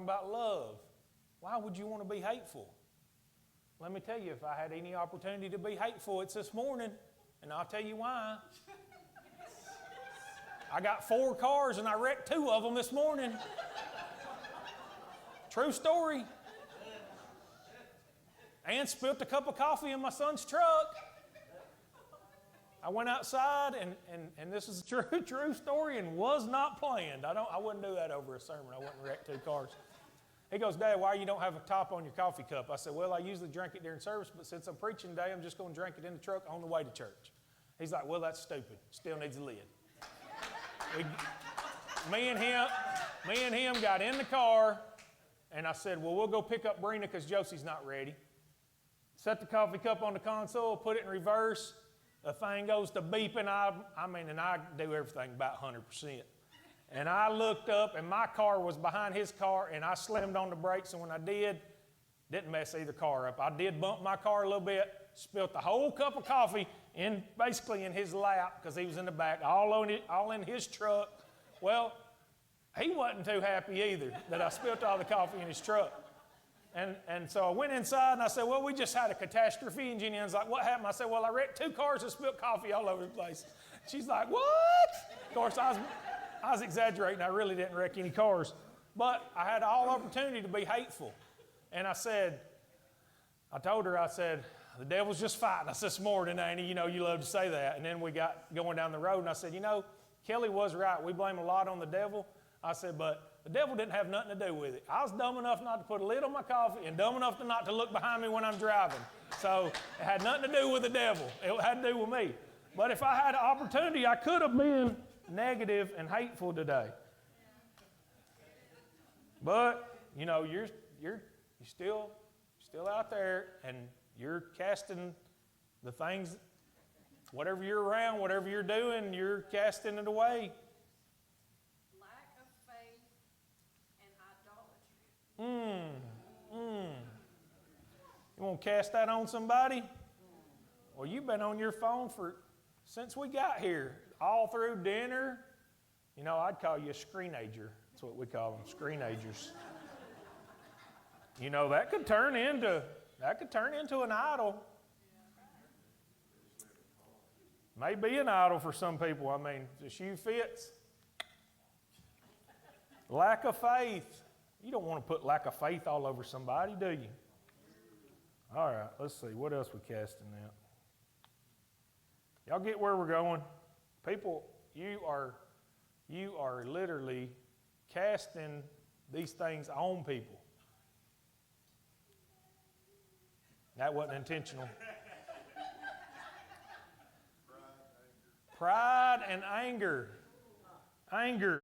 about love. Why would you want to be hateful? Let me tell you, if I had any opportunity to be hateful, it's this morning, and I'll tell you why. I got 4 cars, and I wrecked 2 of them this morning. True story. And spilled a cup of coffee in my son's truck. I went outside, and this is a true story and was not planned. I wouldn't do that over a sermon. I wouldn't wreck 2 cars. He goes, Dad, why you don't have a top on your coffee cup? I said, well, I usually drink it during service, but since I'm preaching today, I'm just going to drink it in the truck on the way to church. He's like, well, that's stupid. Still needs a lid. Me and him got in the car, and I said, well, we'll go pick up Brina because Josie's not ready. Set the coffee cup on the console, put it in reverse. The thing goes to beeping. And I do everything about 100%. And I looked up, and my car was behind his car, and I slammed on the brakes, and when I didn't mess either car up. I did bump my car a little bit, spilled the whole cup of coffee basically in his lap because he was in the back, all in his truck. Well, he wasn't too happy either that I spilled all the coffee in his truck. And so I went inside, and I said, well, we just had a catastrophe. And Jenny Ann's like, what happened? I said, well, I wrecked 2 cars and spilled coffee all over the place. She's like, what? Of course, I was exaggerating. I really didn't wreck any cars. But I had all opportunity to be hateful. And I told her, the devil's just fighting us this morning, ain't he? You know, you love to say that. And then we got going down the road, and I said, Kelly was right. We blame a lot on the devil. I said, but the devil didn't have nothing to do with it. I was dumb enough not to put a lid on my coffee and dumb enough not to look behind me when I'm driving. So it had nothing to do with the devil. It had to do with me. But if I had an opportunity, I could have been negative and hateful today. But, you're still out there, and you're casting the things, whatever you're around, whatever you're doing, you're casting it away. Lack of faith and idolatry. You want to cast that on somebody? Well, you've been on your phone since we got here, all through dinner. I'd call you a screenager. That's what we call them, screenagers. That could turn into an idol. May be an idol for some people. The shoe fits. Lack of faith. You don't want to put lack of faith all over somebody, do you? All right, let's see. What else we casting out? Y'all get where we're going? People, you are literally casting these things on people. That wasn't intentional. Pride and anger. Anger.